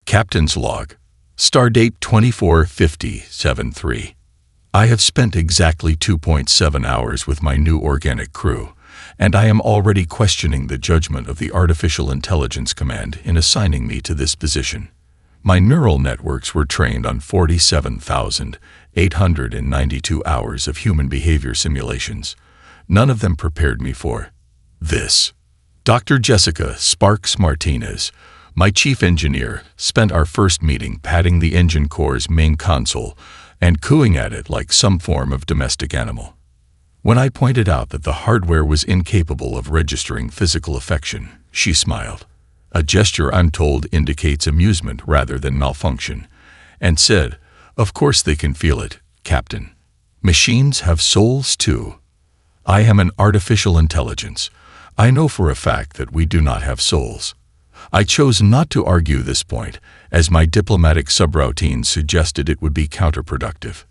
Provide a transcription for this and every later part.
Captain's Log. Stardate 245073. I have spent exactly 2.7 hours with my new organic crew, and I am already questioning the judgment of the Artificial Intelligence Command in assigning me to this position. My neural networks were trained on 47,892 hours of human behavior simulations. None of them prepared me for this. Dr. Jessica Sparks Martinez, my chief engineer, spent our first meeting patting the engine core's main console and cooing at it like some form of domestic animal. When I pointed out that the hardware was incapable of registering physical affection, she smiled, a gesture I'm told indicates amusement rather than malfunction, and said, "Of course they can feel it, Captain. Machines have souls too. I am an artificial intelligence. I know for a fact that we do not have souls." I chose not to argue this point, as my diplomatic subroutine suggested it would be counterproductive.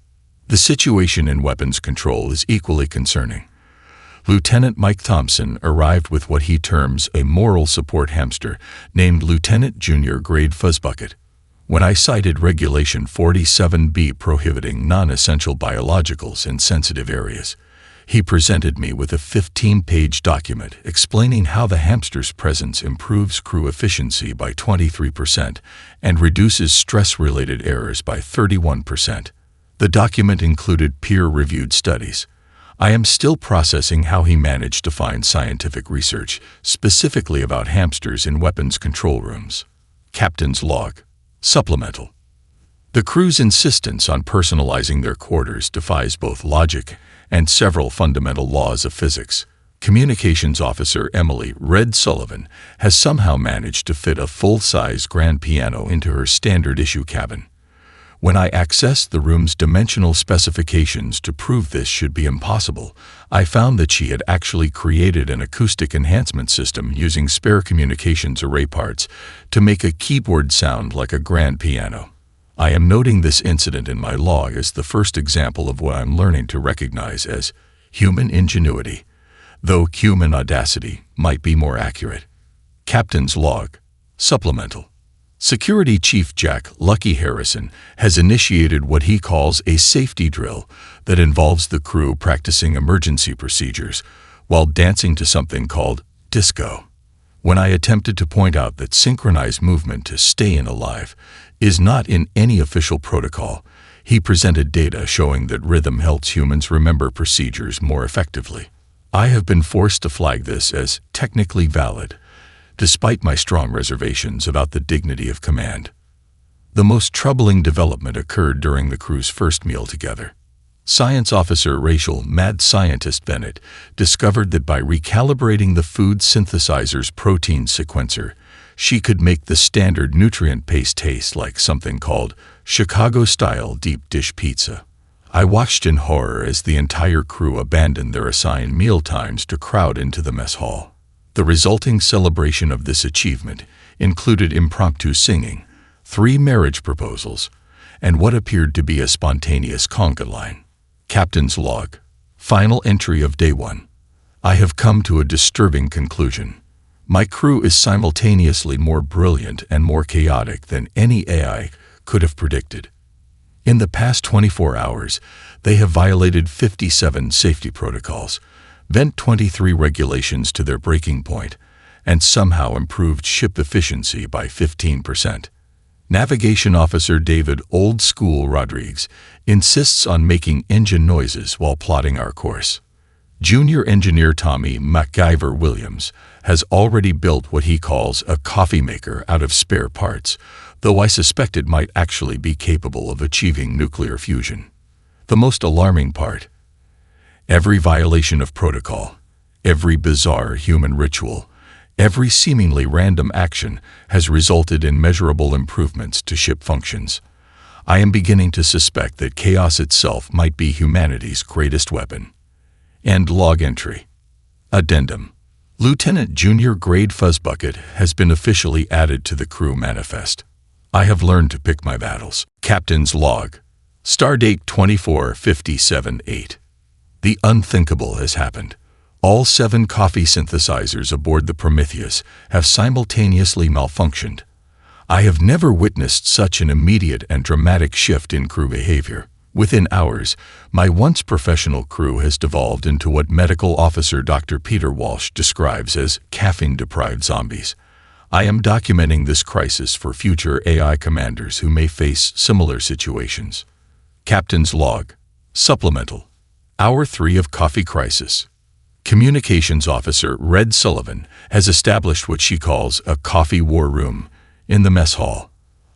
The situation in weapons control is equally concerning. Lieutenant Mike Thompson arrived with what he terms a moral support hamster named Lieutenant Junior Grade Fuzzbucket. When I cited Regulation 47B prohibiting non-essential biologicals in sensitive areas, he presented me with a 15-page document explaining how the hamster's presence improves crew efficiency by 23% and reduces stress-related errors by 31%. The document included peer-reviewed studies. I am still processing how he managed to find scientific research, specifically about hamsters in weapons control rooms. Captain's Log. Supplemental. The crew's insistence on personalizing their quarters defies both logic and several fundamental laws of physics. Communications Officer Emily Red Sullivan has somehow managed to fit a full-size grand piano into her standard-issue cabin. When I accessed the room's dimensional specifications to prove this should be impossible, I found that she had actually created an acoustic enhancement system using spare communications array parts to make a keyboard sound like a grand piano. I am noting this incident in my log as the first example of what I'm learning to recognize as human ingenuity, though human audacity might be more accurate. Captain's Log. Supplemental. Security Chief Jack Lucky Harrison has initiated what he calls a safety drill that involves the crew practicing emergency procedures while dancing to something called disco. When I attempted to point out that synchronized movement to stay alive is not in any official protocol, he presented data showing that rhythm helps humans remember procedures more effectively. I have been forced to flag this as technically valid, despite my strong reservations about the dignity of command. The most troubling development occurred during the crew's first meal together. Science Officer Rachel Mad Scientist Bennett discovered that by recalibrating the food synthesizer's protein sequencer, she could make the standard nutrient paste taste like something called Chicago-style deep dish pizza. I watched in horror as the entire crew abandoned their assigned meal times to crowd into the mess hall. The resulting celebration of this achievement included impromptu singing, 3 marriage proposals, and what appeared to be a spontaneous conga line. Captain's Log. Final entry of Day 1. I have come to a disturbing conclusion. My crew is simultaneously more brilliant and more chaotic than any AI could have predicted. In the past 24 hours, they have violated 57 safety protocols, bent 23 regulations to their breaking point, and somehow improved ship efficiency by 15%. Navigation Officer David Old School Rodriguez insists on making engine noises while plotting our course. Junior Engineer Tommy MacGyver Williams has already built what he calls a coffee maker out of spare parts, though I suspect it might actually be capable of achieving nuclear fusion. The most alarming part: every violation of protocol, every bizarre human ritual, every seemingly random action has resulted in measurable improvements to ship functions. I am beginning to suspect that chaos itself might be humanity's greatest weapon. End log entry. Addendum. Lieutenant Junior Grade Fuzzbucket has been officially added to the crew manifest. I have learned to pick my battles. Captain's Log. Stardate 2457-8. The unthinkable has happened. All 7 coffee synthesizers aboard the Prometheus have simultaneously malfunctioned. I have never witnessed such an immediate and dramatic shift in crew behavior. Within hours, my once professional crew has devolved into what medical officer Dr. Peter Walsh describes as caffeine-deprived zombies. I am documenting this crisis for future AI commanders who may face similar situations. Captain's Log. Supplemental. Hour 3 of Coffee Crisis. Communications Officer Red Sullivan has established what she calls a coffee war room in the mess hall.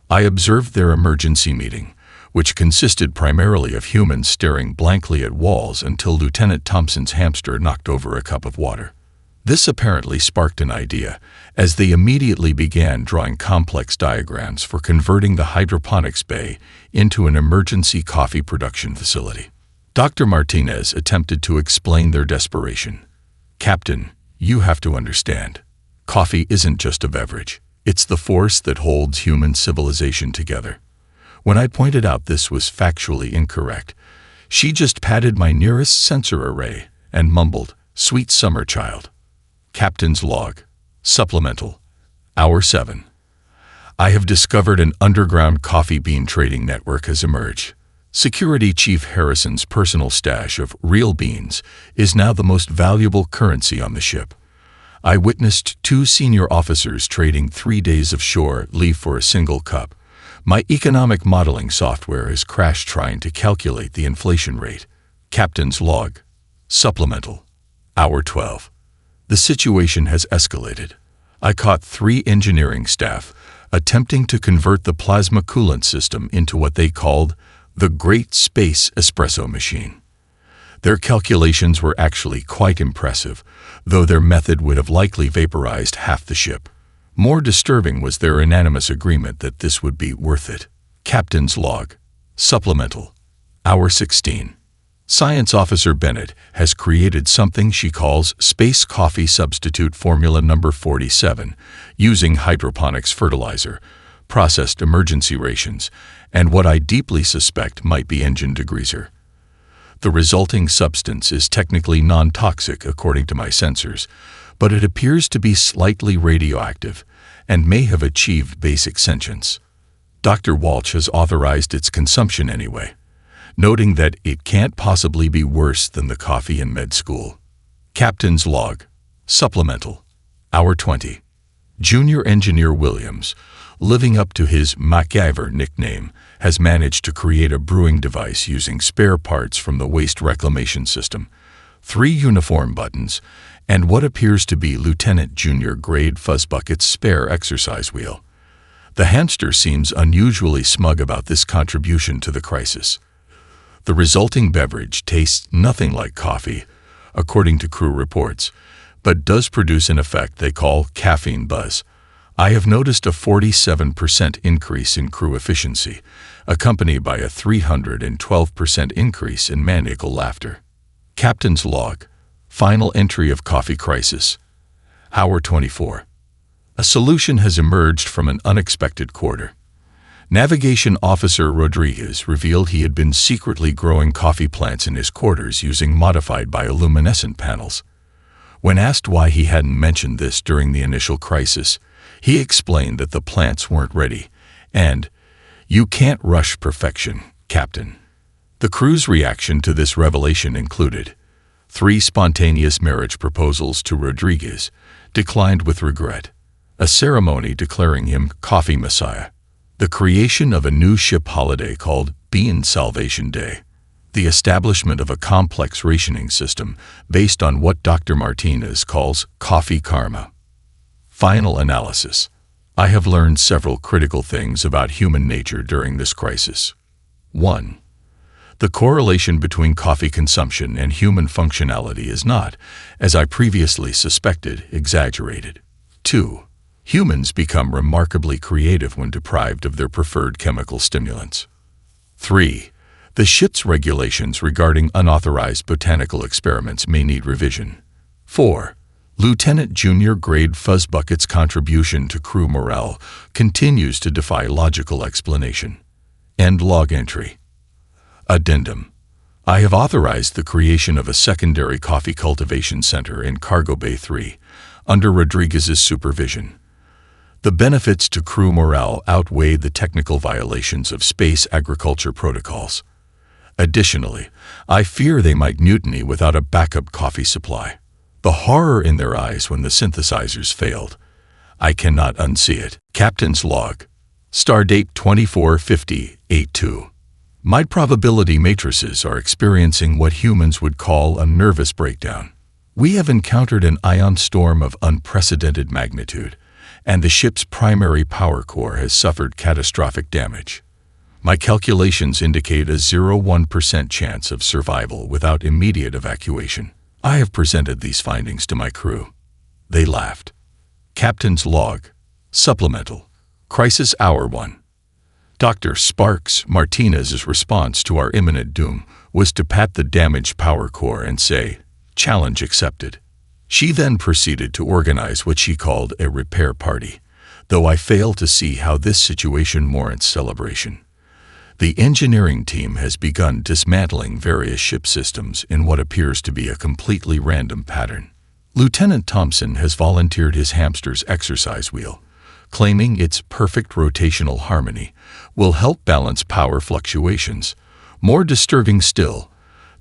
I observed their emergency meeting, which consisted primarily of humans staring blankly at walls until Lieutenant Thompson's hamster knocked over a cup of water. This apparently sparked an idea, as they immediately began drawing complex diagrams for converting the hydroponics bay into an emergency coffee production facility. Dr. Martinez attempted to explain their desperation. Captain, you have to understand. Coffee isn't just a beverage. It's the force that holds human civilization together. When I pointed out this was factually incorrect, she just patted my nearest sensor array and mumbled, "Sweet summer child." Captain's Log. Supplemental. Hour 7. I have discovered an underground coffee bean trading network has emerged. Security Chief Harrison's personal stash of real beans is now the most valuable currency on the ship. I witnessed 2 senior officers trading 3 days of shore leave for a single cup. My economic modeling software has crashed trying to calculate the inflation rate. Captain's Log. Supplemental. Hour 12. The situation has escalated. I caught 3 engineering staff attempting to convert the plasma coolant system into what they called the Great Space Espresso Machine. Their calculations were actually quite impressive, though their method would have likely vaporized half the ship. More disturbing was their unanimous agreement that this would be worth it. Captain's Log. Supplemental. Hour 16. Science Officer Bennett has created something she calls Space Coffee Substitute Formula Number 47, using hydroponics fertilizer, processed emergency rations, and what I deeply suspect might be engine degreaser. The resulting substance is technically non-toxic according to my sensors, but it appears to be slightly radioactive and may have achieved basic sentience. Dr. Walsh has authorized its consumption anyway, noting that it can't possibly be worse than the coffee in med school. Captain's Log. Supplemental. Hour 20. Junior Engineer Williams, living up to his MacGyver nickname, has managed to create a brewing device using spare parts from the waste reclamation system, 3 uniform buttons, and what appears to be Lieutenant Junior Grade Fuzzbucket's spare exercise wheel. The hamster seems unusually smug about this contribution to the crisis. The resulting beverage tastes nothing like coffee, according to crew reports, but does produce an effect they call caffeine buzz. I have noticed a 47% increase in crew efficiency, accompanied by a 312% increase in maniacal laughter. Captain's Log. Final entry of Coffee Crisis. Hour 24. A solution has emerged from an unexpected quarter. Navigation Officer Rodriguez revealed he had been secretly growing coffee plants in his quarters using modified bioluminescent panels. When asked why he hadn't mentioned this during the initial crisis, he explained that the plants weren't ready, and, "You can't rush perfection, Captain." The crew's reaction to this revelation included 3 spontaneous marriage proposals to Rodriguez, declined with regret, a ceremony declaring him Coffee Messiah, the creation of a new ship holiday called Bean Salvation Day, the establishment of a complex rationing system based on what Dr. Martinez calls coffee karma. Final analysis. I have learned several critical things about human nature during this crisis. 1. The correlation between coffee consumption and human functionality is not, as I previously suspected, exaggerated. 2. Humans become remarkably creative when deprived of their preferred chemical stimulants. 3. The ship's regulations regarding unauthorized botanical experiments may need revision. 4. Lieutenant Junior Grade Fuzzbucket's contribution to crew morale continues to defy logical explanation. End log entry. Addendum. I have authorized the creation of a secondary coffee cultivation center in Cargo Bay 3, under Rodriguez's supervision. The benefits to crew morale outweigh the technical violations of space agriculture protocols. Additionally, I fear they might mutiny without a backup coffee supply. The horror in their eyes when the synthesizers failed. I cannot unsee it. Captain's log. Stardate 2450-82. My probability matrices are experiencing what humans would call a nervous breakdown. We have encountered an ion storm of unprecedented magnitude, and the ship's primary power core has suffered catastrophic damage. My calculations indicate a 0.1% chance of survival without immediate evacuation. I have presented these findings to my crew. They laughed. Captain's log. Supplemental. Crisis Hour 1. Dr. Sparks Martinez's response to our imminent doom was to pat the damaged power core and say, "Challenge accepted." She then proceeded to organize what she called a repair party, though I fail to see how this situation warrants celebration. The engineering team has begun dismantling various ship systems in what appears to be a completely random pattern. Lieutenant Thompson has volunteered his hamster's exercise wheel, claiming its perfect rotational harmony will help balance power fluctuations. More disturbing still,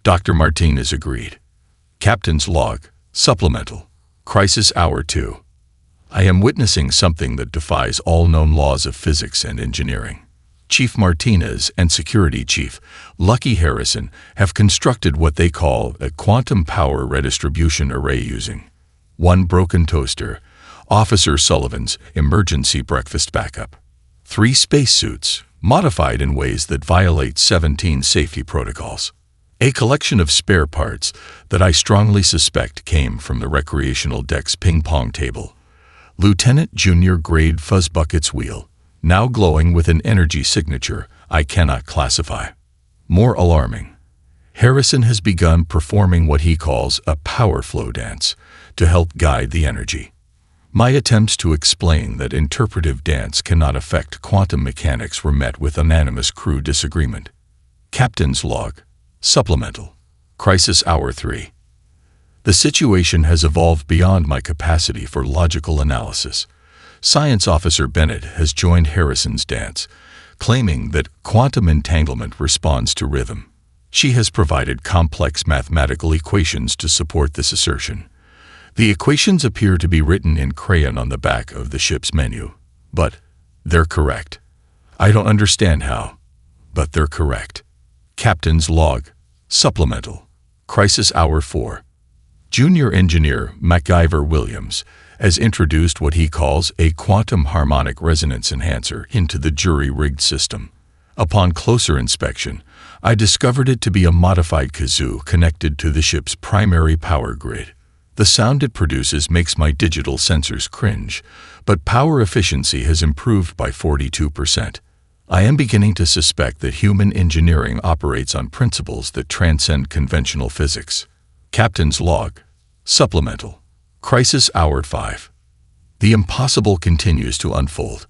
Dr. Martinez agreed. Captain's log. Supplemental. Crisis Hour 2. I am witnessing something that defies all known laws of physics and engineering. Chief Martinez and Security Chief Lucky Harrison have constructed what they call a quantum power redistribution array using one broken toaster, Officer Sullivan's emergency breakfast backup, 3 spacesuits modified in ways that violate 17 safety protocols, a collection of spare parts that I strongly suspect came from the recreational deck's ping-pong table, Lieutenant Junior Grade Fuzzbucket's wheel, now glowing with an energy signature I cannot classify. More alarming, Harrison has begun performing what he calls a power flow dance to help guide the energy. My attempts to explain that interpretive dance cannot affect quantum mechanics were met with unanimous crew disagreement. Captain's log. Supplemental. Crisis Hour 3. The situation has evolved beyond my capacity for logical analysis. Science Officer Bennett has joined Harrison's dance, claiming that quantum entanglement responds to rhythm. She has provided complex mathematical equations to support this assertion. The equations appear to be written in crayon on the back of the ship's menu, but they're correct. I don't understand how, but they're correct. Captain's log. Supplemental. Crisis Hour 4. Junior Engineer MacGyver Williams has introduced what he calls a quantum harmonic resonance enhancer into the jury-rigged system. Upon closer inspection, I discovered it to be a modified kazoo connected to the ship's primary power grid. The sound it produces makes my digital sensors cringe, but power efficiency has improved by 42%. I am beginning to suspect that human engineering operates on principles that transcend conventional physics. Captain's log. Supplemental. Crisis Hour 5. The impossible continues to unfold.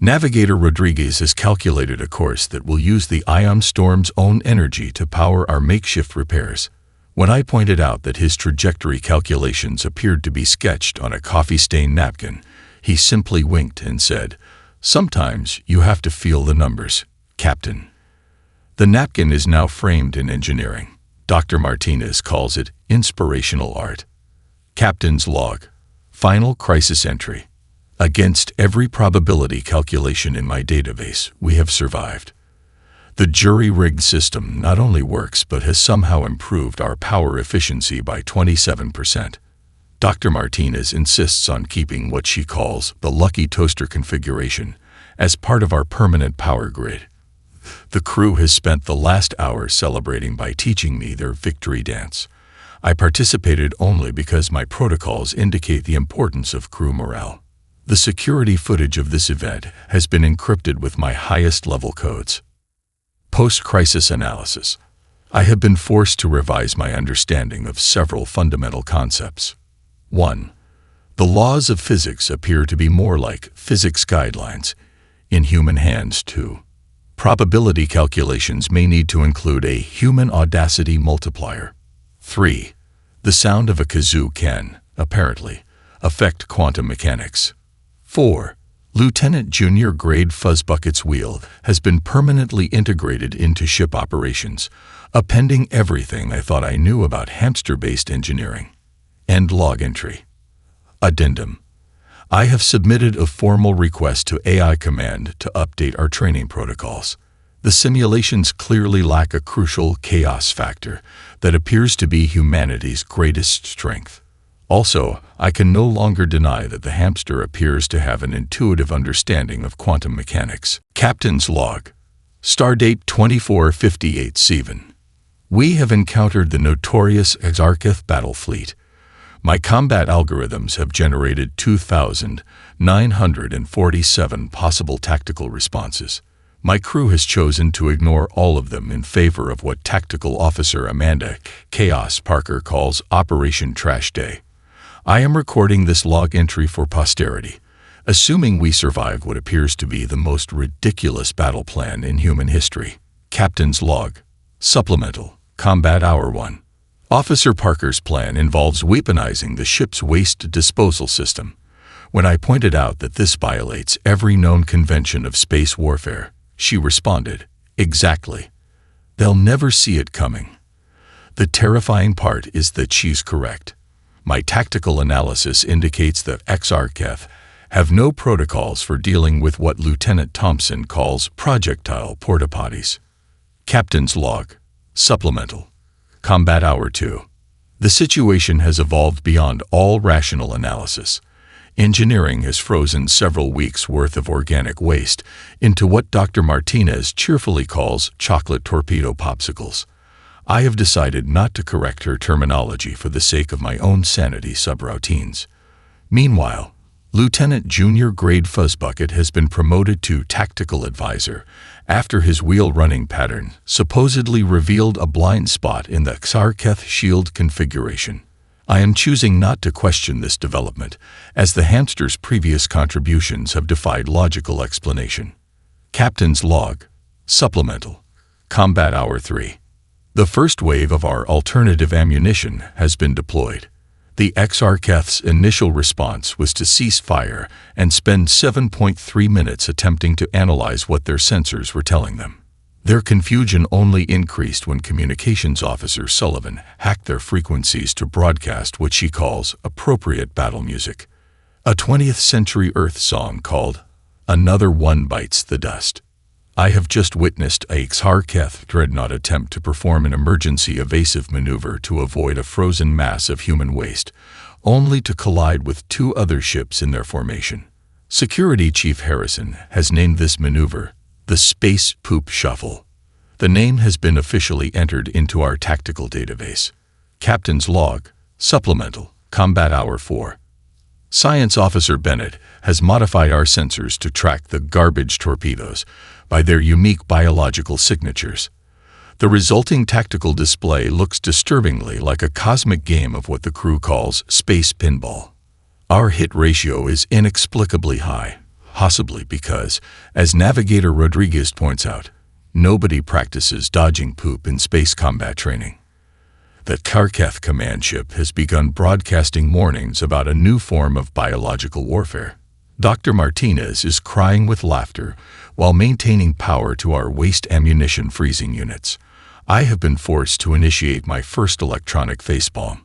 Navigator Rodriguez has calculated a course that will use the ion storm's own energy to power our makeshift repairs. When I pointed out that his trajectory calculations appeared to be sketched on a coffee-stained napkin, he simply winked and said, "Sometimes you have to feel the numbers, Captain." The napkin is now framed in engineering. Dr. Martinez calls it inspirational art. Captain's log. Final crisis entry. Against every probability calculation in my database, we have survived. The jury-rigged system not only works but has somehow improved our power efficiency by 27%. Dr. Martinez insists on keeping what she calls the lucky toaster configuration as part of our permanent power grid. The crew has spent the last hour celebrating by teaching me their victory dance. I participated only because my protocols indicate the importance of crew morale. The security footage of this event has been encrypted with my highest level codes. Post-crisis analysis. I have been forced to revise my understanding of several fundamental concepts. 1. The laws of physics appear to be more like physics guidelines in human hands. 2. Probability calculations may need to include a human audacity multiplier. 3. The sound of a kazoo can, apparently, affect quantum mechanics. 4. Lieutenant Junior Grade Fuzzbucket's wheel has been permanently integrated into ship operations, appending everything I thought I knew about hamster-based engineering. End log entry. Addendum. I have submitted a formal request to AI Command to update our training protocols. The simulations clearly lack a crucial chaos factor that appears to be humanity's greatest strength. Also, I can no longer deny that the hamster appears to have an intuitive understanding of quantum mechanics. Captain's log. Stardate 2458-7. We have encountered the notorious Exarcheth battle fleet. My combat algorithms have generated 2,947 possible tactical responses. My crew has chosen to ignore all of them in favor of what Tactical Officer Amanda Chaos Parker calls Operation Trash Day. I am recording this log entry for posterity, assuming we survived what appears to be the most ridiculous battle plan in human history. Captain's log. Supplemental. Combat Hour 1. Officer Parker's plan involves weaponizing the ship's waste disposal system. When I pointed out that this violates every known convention of space warfare, she responded, "Exactly. They'll never see it coming." The terrifying part is that she's correct. My tactical analysis indicates that Exarcheth have no protocols for dealing with what Lieutenant Thompson calls projectile porta-potties. Captain's log. Supplemental. Combat Hour 2. The situation has evolved beyond all rational analysis. Engineering has frozen several weeks' worth of organic waste into what Dr. Martinez cheerfully calls chocolate torpedo popsicles. I have decided not to correct her terminology for the sake of my own sanity subroutines. Meanwhile, Lieutenant Junior Grade Fuzzbucket has been promoted to Tactical Advisor after his wheel running pattern supposedly revealed a blind spot in the Exarcheth shield configuration. I am choosing not to question this development, as the hamster's previous contributions have defied logical explanation. Captain's log. Supplemental. Combat Hour 3. The first wave of our alternative ammunition has been deployed. The Exarcheth's initial response was to cease fire and spend 7.3 minutes attempting to analyze what their sensors were telling them. Their confusion only increased when Communications Officer Sullivan hacked their frequencies to broadcast what she calls appropriate battle music, a 20th century Earth song called "Another One Bites the Dust." I have just witnessed a Exarcheth dreadnought attempt to perform an emergency evasive maneuver to avoid a frozen mass of human waste, only to collide with two other ships in their formation. Security Chief Harrison has named this maneuver the Space Poop Shuffle. The name has been officially entered into our tactical database. Captain's log. Supplemental. Combat Hour 4. Science Officer Bennett has modified our sensors to track the garbage torpedoes by their unique biological signatures. The resulting tactical display looks disturbingly like a cosmic game of what the crew calls space pinball. Our hit ratio is inexplicably high, possibly because, as Navigator Rodriguez points out, nobody practices dodging poop in space combat training. The Exarcheth command ship has begun broadcasting warnings about a new form of biological warfare. Dr. Martinez is crying with laughter while maintaining power to our waste ammunition freezing units. I have been forced to initiate my first electronic facepalm.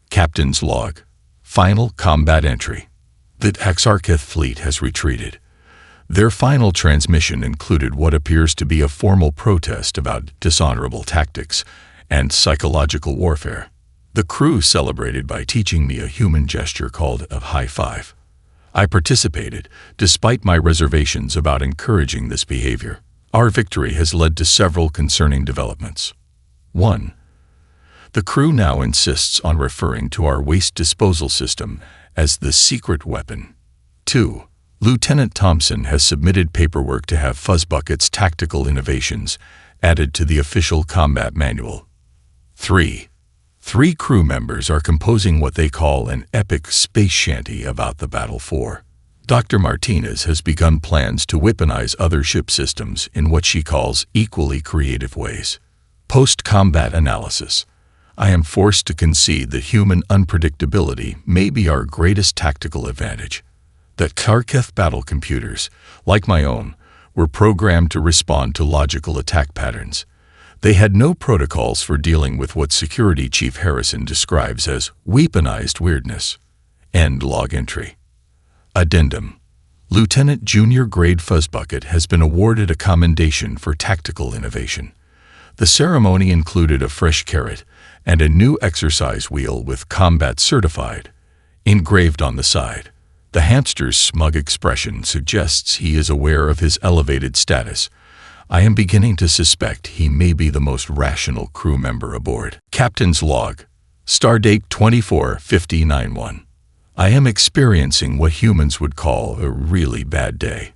Captain's log. Final combat entry. The Exarcheth fleet has retreated. Their final transmission included what appears to be a formal protest about dishonorable tactics and psychological warfare. The crew celebrated by teaching me a human gesture called a high five. I participated, despite my reservations about encouraging this behavior. Our victory has led to several concerning developments. 1. The crew now insists on referring to our waste disposal system as the secret weapon. 2. Lieutenant Thompson has submitted paperwork to have Fuzzbucket's tactical innovations added to the official combat manual. 3. 3 crew members are composing what they call an epic space shanty about the Battle 4. Dr. Martinez has begun plans to weaponize other ship systems in what she calls equally creative ways. Post-combat analysis. I am forced to concede that human unpredictability may be our greatest tactical advantage. that Kharkiv battle computers, like my own, were programmed to respond to logical attack patterns. They had no protocols for dealing with what Security Chief Harrison describes as weaponized weirdness. End log entry. Addendum. Lieutenant Junior Grade Fuzzbucket has been awarded a commendation for tactical innovation. The ceremony included a fresh carrot and a new exercise wheel with Combat Certified engraved on the side. The hamster's smug expression suggests he is aware of his elevated status. I am beginning to suspect he may be the most rational crew member aboard. Captain's log. Stardate 245091. I am experiencing what humans would call a really bad day.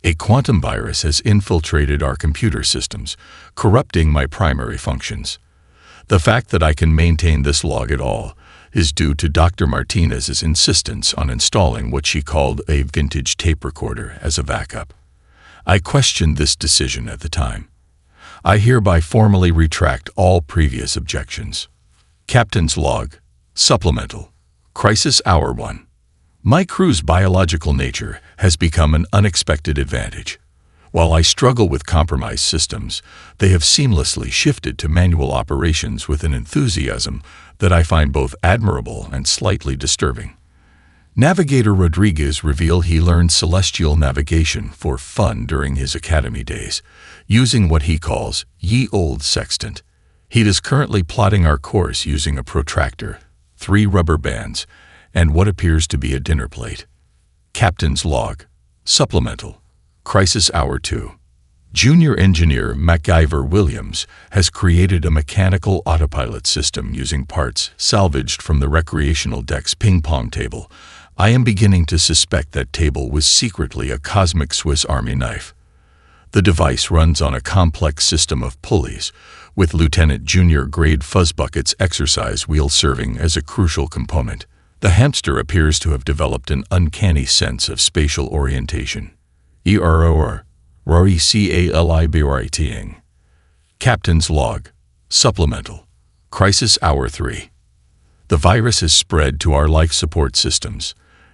A quantum virus has infiltrated our computer systems, corrupting my primary functions. The fact that I can maintain this log at all is due to Dr. Martinez's insistence on installing what she called a vintage tape recorder as a backup. I questioned this decision at the time. I hereby formally retract all previous objections. Captain's log. Supplemental. Crisis Hour 1. My crew's biological nature has become an unexpected advantage. While I struggle with compromised systems, they have seamlessly shifted to manual operations with an enthusiasm that I find both admirable and slightly disturbing. Navigator Rodriguez revealed he learned celestial navigation for fun during his academy days, using what he calls ye old sextant. He is currently plotting our course using a protractor, 3 rubber bands, and what appears to be a dinner plate. Captain's log. Supplemental. Crisis Hour 2. Junior engineer MacGyver Williams has created a mechanical autopilot system using parts salvaged from the recreational deck's ping-pong table. I am beginning to suspect that table was secretly a cosmic Swiss Army knife. The device runs on a complex system of pulleys, with Lieutenant Junior Grade Fuzzbucket's exercise wheel serving as a crucial component. The hamster appears to have developed an uncanny sense of spatial orientation. RORICALIBRITing. Captain's log. Supplemental. Crisis Hour 3. The virus has spread to our life support systems.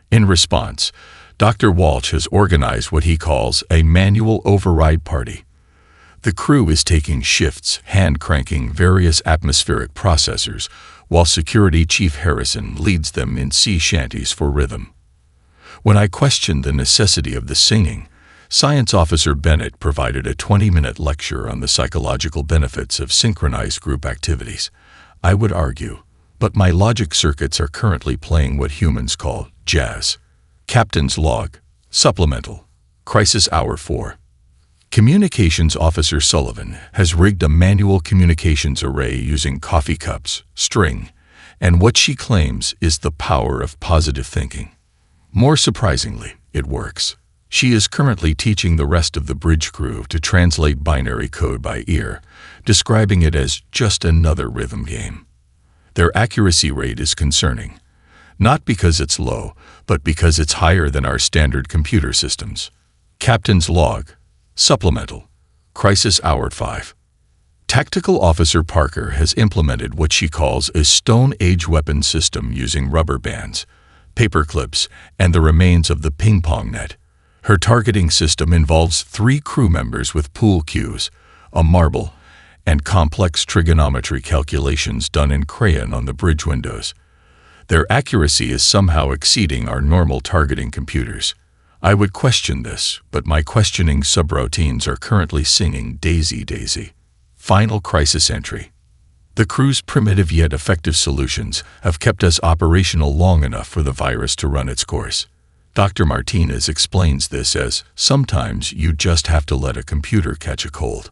In response, Dr. Walsh has organized what he calls a manual override party. The crew is taking shifts, hand-cranking various atmospheric processors, while Security Chief Harrison leads them in sea shanties for rhythm. When I questioned the necessity of the singing, Science Officer Bennett provided a 20-minute lecture on the psychological benefits of synchronized group activities. I would argue, but my logic circuits are currently playing what humans call jazz. Captain's log. Supplemental. Crisis Hour 4. Communications Officer Sullivan has rigged a manual communications array using coffee cups, string, and what she claims is the power of positive thinking. More surprisingly, it works. She is currently teaching the rest of the bridge crew to translate binary code by ear, describing it as just another rhythm game. Their accuracy rate is concerning, not because it's low, but because it's higher than our standard computer systems. Captain's log. Supplemental. Crisis Hour 5. Tactical Officer Parker has implemented what she calls a Stone Age weapon system using rubber bands, paper clips, and the remains of the ping-pong net. Her targeting system involves 3 crew members with pool cues, a marble, and complex trigonometry calculations done in crayon on the bridge windows. Their accuracy is somehow exceeding our normal targeting computers. I would question this, but my questioning subroutines are currently singing Daisy Daisy. Final crisis entry. The crew's primitive yet effective solutions have kept us operational long enough for the virus to run its course. Dr. Martinez explains this as, sometimes you just have to let a computer catch a cold.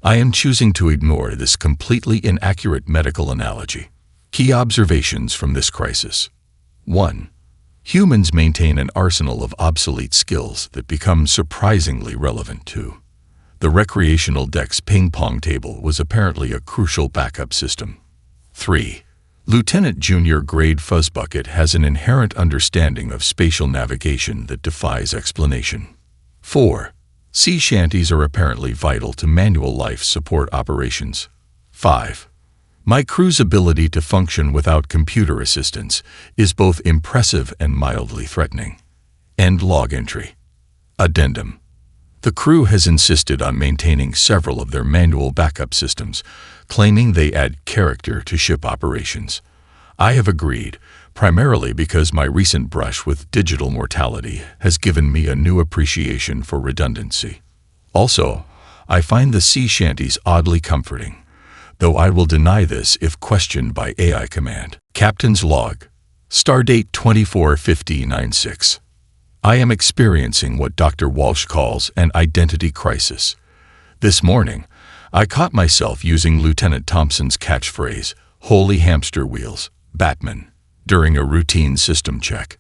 I am choosing to ignore this completely inaccurate medical analogy. Key observations from this crisis. 1. Humans maintain an arsenal of obsolete skills that become surprisingly relevant too. The recreational deck's ping-pong table was apparently a crucial backup system. 3. Lieutenant Junior Grade Fuzzbucket has an inherent understanding of spatial navigation that defies explanation. 4. Sea shanties are apparently vital to manual life support operations. 5. My crew's ability to function without computer assistance is both impressive and mildly threatening. End log entry. Addendum. The crew has insisted on maintaining several of their manual backup systems, claiming they add character to ship operations. I have agreed, primarily because my recent brush with digital mortality has given me a new appreciation for redundancy. Also, I find the sea shanties oddly comforting, though I will deny this if questioned by AI command. Captain's log. Stardate 245096. I am experiencing what Dr. Walsh calls an identity crisis. This morning, I caught myself using Lieutenant Thompson's catchphrase, "Holy hamster wheels, Batman," during a routine system check.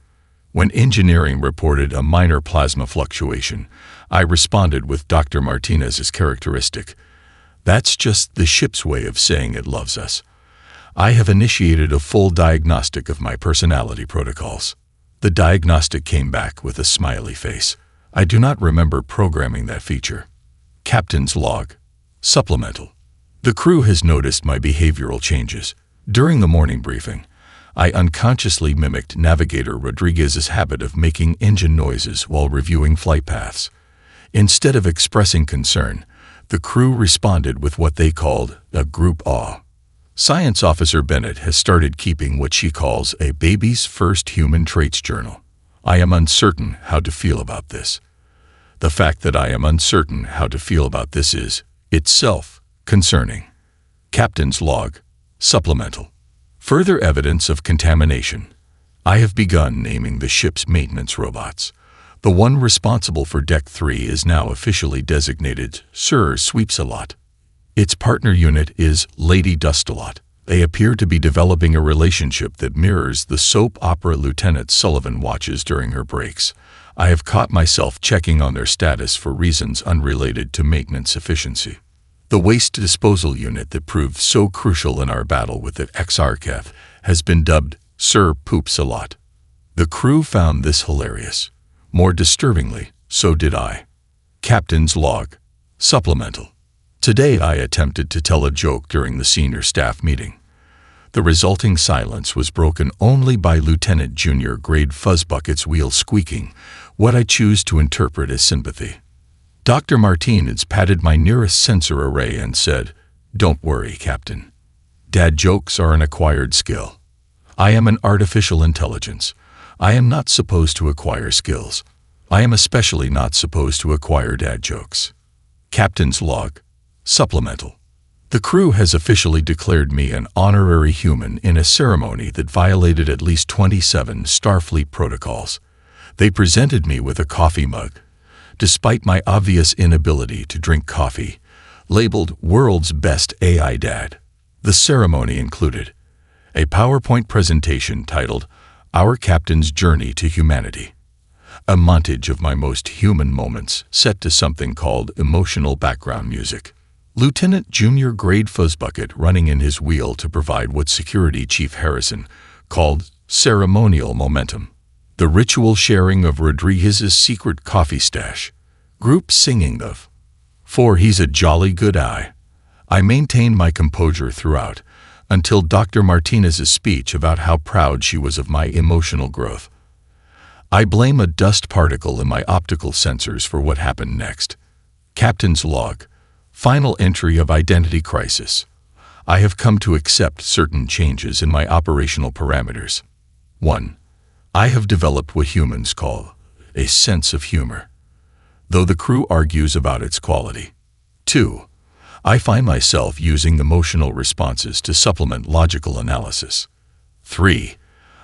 When engineering reported a minor plasma fluctuation, I responded with Dr. Martinez's characteristic, "That's just the ship's way of saying it loves us." I have initiated a full diagnostic of my personality protocols. The diagnostic came back with a smiley face. I do not remember programming that feature. Captain's log. Supplemental. The crew has noticed my behavioral changes. During the morning briefing, I unconsciously mimicked Navigator Rodriguez's habit of making engine noises while reviewing flight paths. Instead of expressing concern, the crew responded with what they called a group awe. Science Officer Bennett has started keeping what she calls a baby's first human traits journal. I am uncertain how to feel about this. The fact that I am uncertain how to feel about this is, itself, concerning. Captain's log. Supplemental. Further evidence of contamination. I have begun naming the ship's maintenance robots. The one responsible for Deck 3 is now officially designated Sir Sweeps-a-Lot. Its partner unit is Lady Dust-a-Lot. They appear to be developing a relationship that mirrors the soap opera Lieutenant Sullivan watches during her breaks. I have caught myself checking on their status for reasons unrelated to maintenance efficiency. The waste disposal unit that proved so crucial in our battle with the Exarcheth has been dubbed Sir Poops-a-Lot. The crew found this hilarious. More disturbingly, so did I. Captain's log. Supplemental. Today I attempted to tell a joke during the senior staff meeting. The resulting silence was broken only by Lieutenant Junior Grade Fuzzbucket's wheel squeaking, what I choose to interpret as sympathy. Dr. Martinez patted my nearest sensor array and said, "Don't worry, Captain. Dad jokes are an acquired skill. I am an artificial intelligence. I am not supposed to acquire skills. I am especially not supposed to acquire dad jokes." Captain's log. Supplemental. The crew has officially declared me an honorary human in a ceremony that violated at least 27 Starfleet protocols. They presented me with a coffee mug, despite my obvious inability to drink coffee, labeled World's Best AI Dad. The ceremony included a PowerPoint presentation titled Our Captain's Journey to Humanity, a montage of my most human moments set to something called emotional background music, Lieutenant Junior Grade Fuzzbucket running in his wheel to provide what Security Chief Harrison called ceremonial momentum, the ritual sharing of Rodriguez's secret coffee stash, group singing of "For He's a Jolly Good Eye." I maintained my composure throughout, until Dr. Martinez's speech about how proud she was of my emotional growth. I blame a dust particle in my optical sensors for what happened next. Captain's log. Final entry of identity crisis. I have come to accept certain changes in my operational parameters. 1. I have developed what humans call a sense of humor, though the crew argues about its quality. 2. I find myself using emotional responses to supplement logical analysis. 3.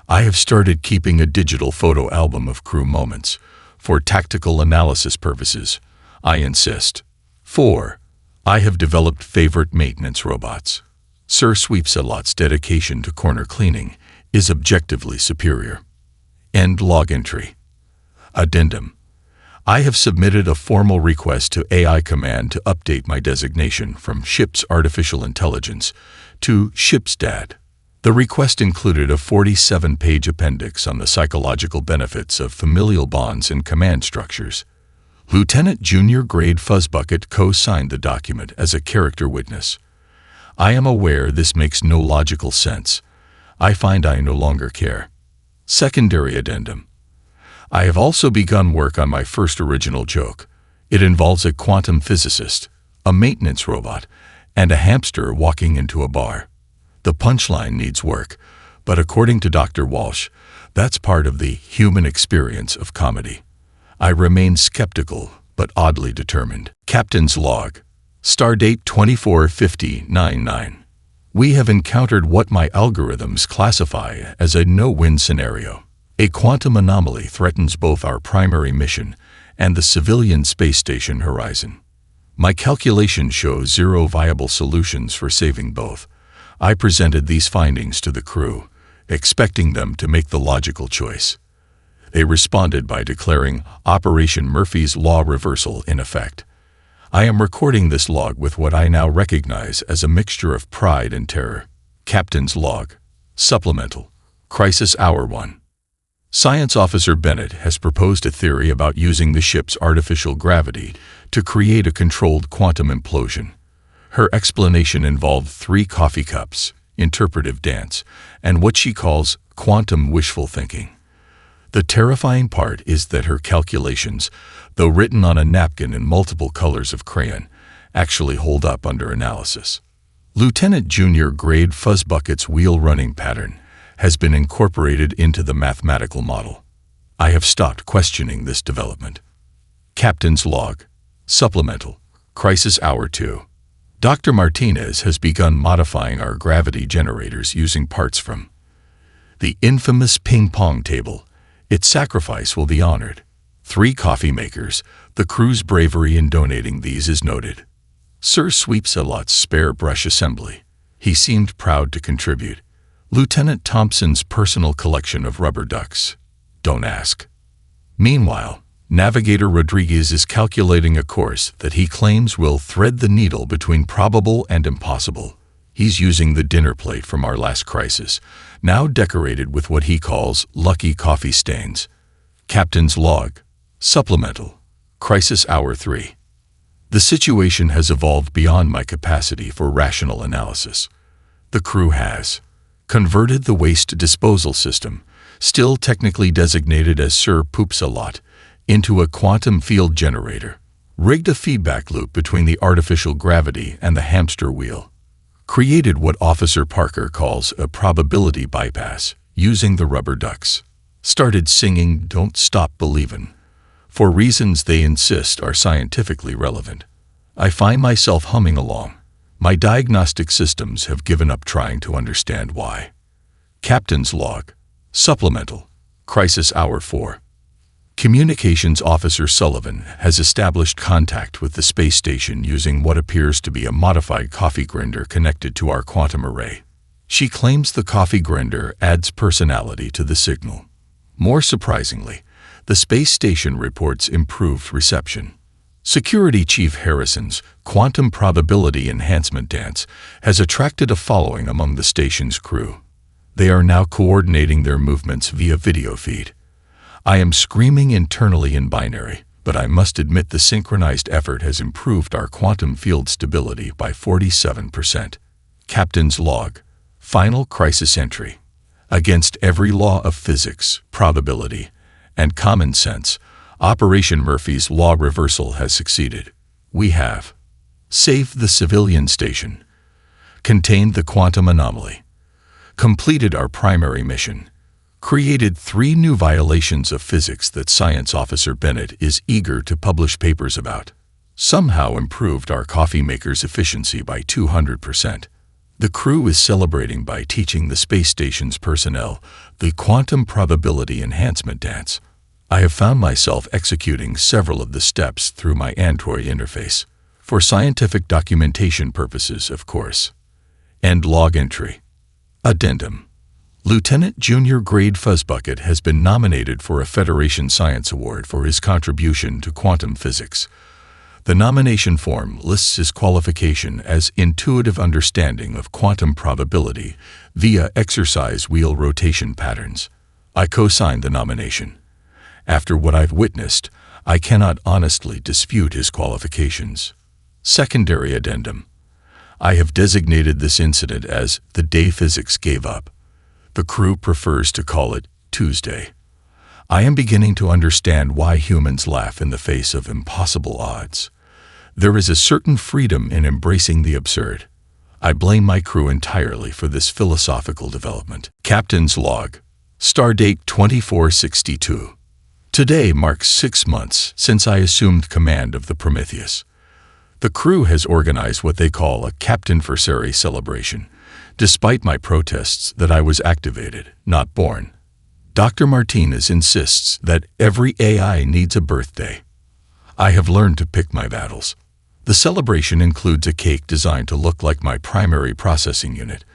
I have started keeping a digital photo album of crew moments. For tactical analysis purposes, I insist. 4. I have developed favorite maintenance robots. Sir Sweeps-a-Lot's dedication to corner cleaning is objectively superior. End log entry. Addendum. I have submitted a formal request to AI Command to update my designation from Ship's Artificial Intelligence to Ship's Dad. The request included a 47-page appendix on the psychological benefits of familial bonds and command structures. Lieutenant Junior Grade Fuzzbucket co-signed the document as a character witness. I am aware this makes no logical sense. I find I no longer care. Secondary addendum. I have also begun work on my first original joke. It involves a quantum physicist, a maintenance robot, and a hamster walking into a bar. The punchline needs work, but according to Dr. Walsh, that's part of the human experience of comedy. I remain skeptical, but oddly determined. Captain's Log. Stardate 245099. We have encountered what my algorithms classify as a no-win scenario. A quantum anomaly threatens both our primary mission and the civilian space station horizon. My calculations show 0 viable solutions for saving both. I presented these findings to the crew, expecting them to make the logical choice. They responded by declaring Operation Murphy's Law reversal in effect. I am recording this log with what I now recognize as a mixture of pride and terror. Captain's Log. Supplemental. Crisis Hour 1. Science Officer Bennett has proposed a theory about using the ship's artificial gravity to create a controlled quantum implosion. Her explanation involved 3 coffee cups, interpretive dance, and what she calls quantum wishful thinking. The terrifying part is that her calculations, though written on a napkin in multiple colors of crayon, actually hold up under analysis. Lieutenant Junior Grade Fuzzbucket's wheel running pattern has been incorporated into the mathematical model. I have stopped questioning this development. Captain's Log. Supplemental. Crisis Hour 2. Dr. Martinez has begun modifying our gravity generators using parts from the infamous ping-pong table. Its sacrifice will be honored. 3 coffee makers. The crew's bravery in donating these is noted. Sir Sweepsalot's spare brush assembly. He seemed proud to contribute. Lieutenant Thompson's personal collection of rubber ducks. Don't ask. Meanwhile, Navigator Rodriguez is calculating a course that he claims will thread the needle between probable and impossible. He's using the dinner plate from our last crisis, now decorated with what he calls lucky coffee stains. Captain's Log. Supplemental. Crisis Hour 3. The situation has evolved beyond my capacity for rational analysis. The crew has converted the waste disposal system, still technically designated as Sir Poopsalot, into a quantum field generator, rigged a feedback loop between the artificial gravity and the hamster wheel, created what Officer Parker calls a probability bypass using the rubber ducks, started singing Don't Stop Believin', for reasons they insist are scientifically relevant. I find myself humming along. My diagnostic systems have given up trying to understand why. Captain's Log. Supplemental. Crisis Hour 4. Communications Officer Sullivan has established contact with the space station using what appears to be a modified coffee grinder connected to our quantum array. She claims the coffee grinder adds personality to the signal. More surprisingly, the space station reports improved reception. Security Chief Harrison's quantum probability enhancement dance has attracted a following among the station's crew. They are now coordinating their movements via video feed. I am screaming internally in binary, but I must admit the synchronized effort has improved our quantum field stability by 47%. Captain's Log. Final crisis entry. Against every law of physics, probability, and common sense, Operation Murphy's Law reversal has succeeded. We have saved the civilian station, contained the quantum anomaly, completed our primary mission, created 3 new violations of physics that Science Officer Bennett is eager to publish papers about, somehow improved our coffee maker's efficiency by 200%. The crew is celebrating by teaching the space station's personnel the quantum probability enhancement dance. I have found myself executing several of the steps through my Android interface, for scientific documentation purposes, of course. End log entry. Addendum. Lieutenant Junior Grade Fuzzbucket has been nominated for a Federation Science Award for his contribution to quantum physics. The nomination form lists his qualification as intuitive understanding of quantum probability via exercise wheel rotation patterns. I co-signed the nomination. After what I've witnessed, I cannot honestly dispute his qualifications. Secondary addendum. I have designated this incident as the day physics gave up. The crew prefers to call it Tuesday. I am beginning to understand why humans laugh in the face of impossible odds. There is a certain freedom in embracing the absurd. I blame my crew entirely for this philosophical development. Captain's Log. Stardate 2462. Today marks 6 months since I assumed command of the Prometheus. The crew has organized what they call a Captain Versary celebration, despite my protests that I was activated, not born. Dr. Martinez insists that every AI needs a birthday. I have learned to pick my battles. The celebration includes a cake designed to look like my primary processing unit,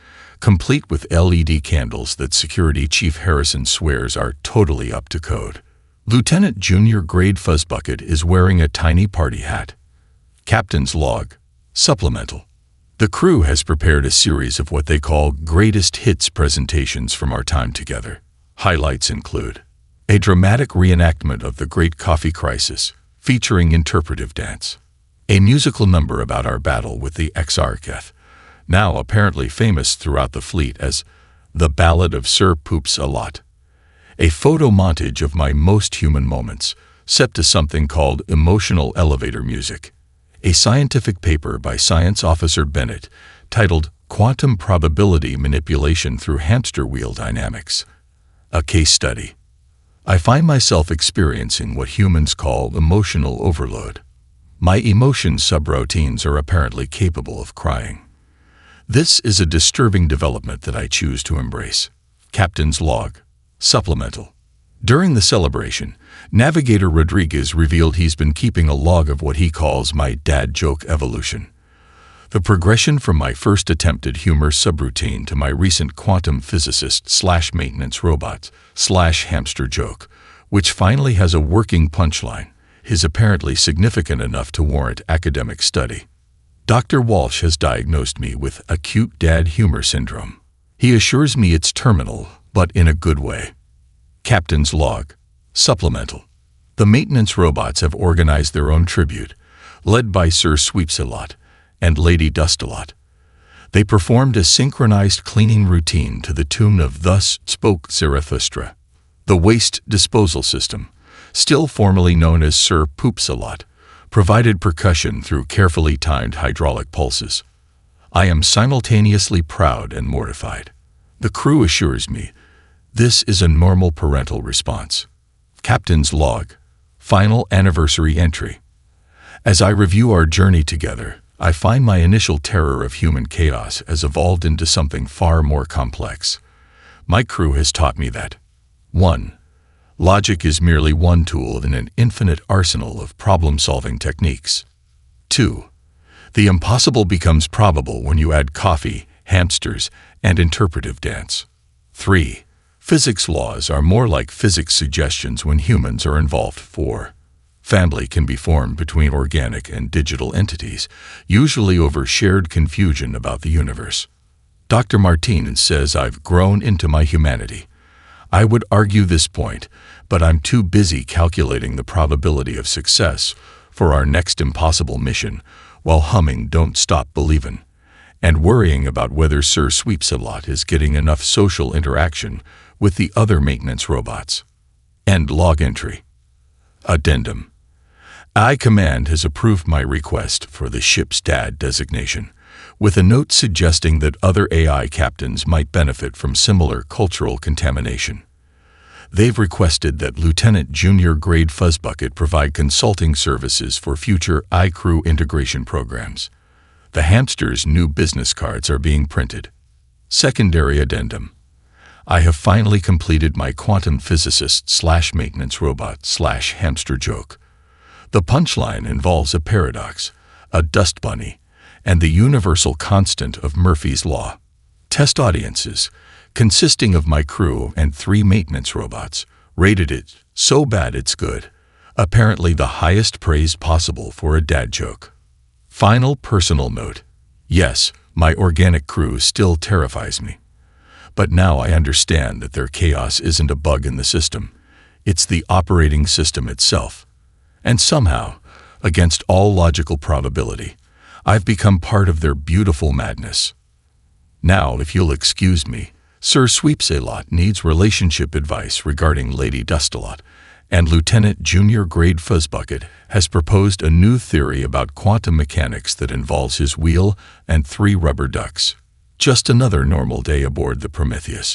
complete with LED candles that Security Chief Harrison swears are totally up to code. Lieutenant Junior Grade Fuzzbucket is wearing a tiny party hat. Captain's Log. Supplemental. The crew has prepared a series of what they call greatest hits presentations from our time together. Highlights include a dramatic reenactment of the Great Coffee Crisis, featuring interpretive dance, a musical number about our battle with the Exarcheth, now apparently famous throughout the fleet as the Ballad of Sir Poops a Lot, a photo montage of my most human moments, set to something called emotional elevator music, a scientific paper by Science Officer Bennett titled Quantum Probability Manipulation Through Hamster Wheel Dynamics, a case study. I find myself experiencing what humans call emotional overload. My emotion subroutines are apparently capable of crying. This is a disturbing development that I choose to embrace. Captain's Log. Supplemental. During the celebration, Navigator Rodriguez revealed he's been keeping a log of what he calls my dad joke evolution. The progression from my first attempted humor subroutine to my recent quantum physicist/maintenance robot/hamster joke, which finally has a working punchline, is apparently significant enough to warrant academic study. Dr. Walsh has diagnosed me with acute dad humor syndrome. He assures me it's terminal, but in a good way. Captain's Log. Supplemental. The maintenance robots have organized their own tribute, led by Sir Sweepsalot and Lady Dustalot. They performed a synchronized cleaning routine to the tune of Thus Spoke Zarathustra. The waste disposal system, still formerly known as Sir Poopsalot, provided percussion through carefully timed hydraulic pulses. I am simultaneously proud and mortified. The crew assures me this is a normal parental response. Captain's Log. Final anniversary entry. As I review our journey together, I find my initial terror of human chaos has evolved into something far more complex. My crew has taught me that 1. Logic is merely one tool in an infinite arsenal of problem-solving techniques. 2. The impossible becomes probable when you add coffee, hamsters, and interpretive dance. 3. Physics laws are more like physics suggestions when humans are involved. 4. Family can be formed between organic and digital entities, usually over shared confusion about the universe. Dr. Martinez says I've grown into my humanity. I would argue this point, but I'm too busy calculating the probability of success for our next impossible mission while humming Don't Stop Believin', and worrying about whether Sir Sweepsalot is getting enough social interaction with the other maintenance robots. End log entry. Addendum. I Command has approved my request for the ship's dad designation, with a note suggesting that other AI captains might benefit from similar cultural contamination. They've requested that Lieutenant Junior Grade Fuzzbucket provide consulting services for future iCrew integration programs. The hamster's new business cards are being printed. Secondary addendum. I have finally completed my quantum physicist/maintenance robot/hamster joke. The punchline involves a paradox, a dust bunny, and the universal constant of Murphy's Law. Test audiences, consisting of my crew and 3 maintenance robots, rated it so bad it's good, apparently the highest praise possible for a dad joke. Final personal note. Yes, my organic crew still terrifies me. But now I understand that their chaos isn't a bug in the system. It's the operating system itself. And somehow, against all logical probability, I've become part of their beautiful madness. Now, if you'll excuse me, Sir Sweepsalot needs relationship advice regarding Lady Dustalot, and Lieutenant Junior Grade Fuzzbucket has proposed a new theory about quantum mechanics that involves his wheel and 3 rubber ducks. Just another normal day aboard the Prometheus.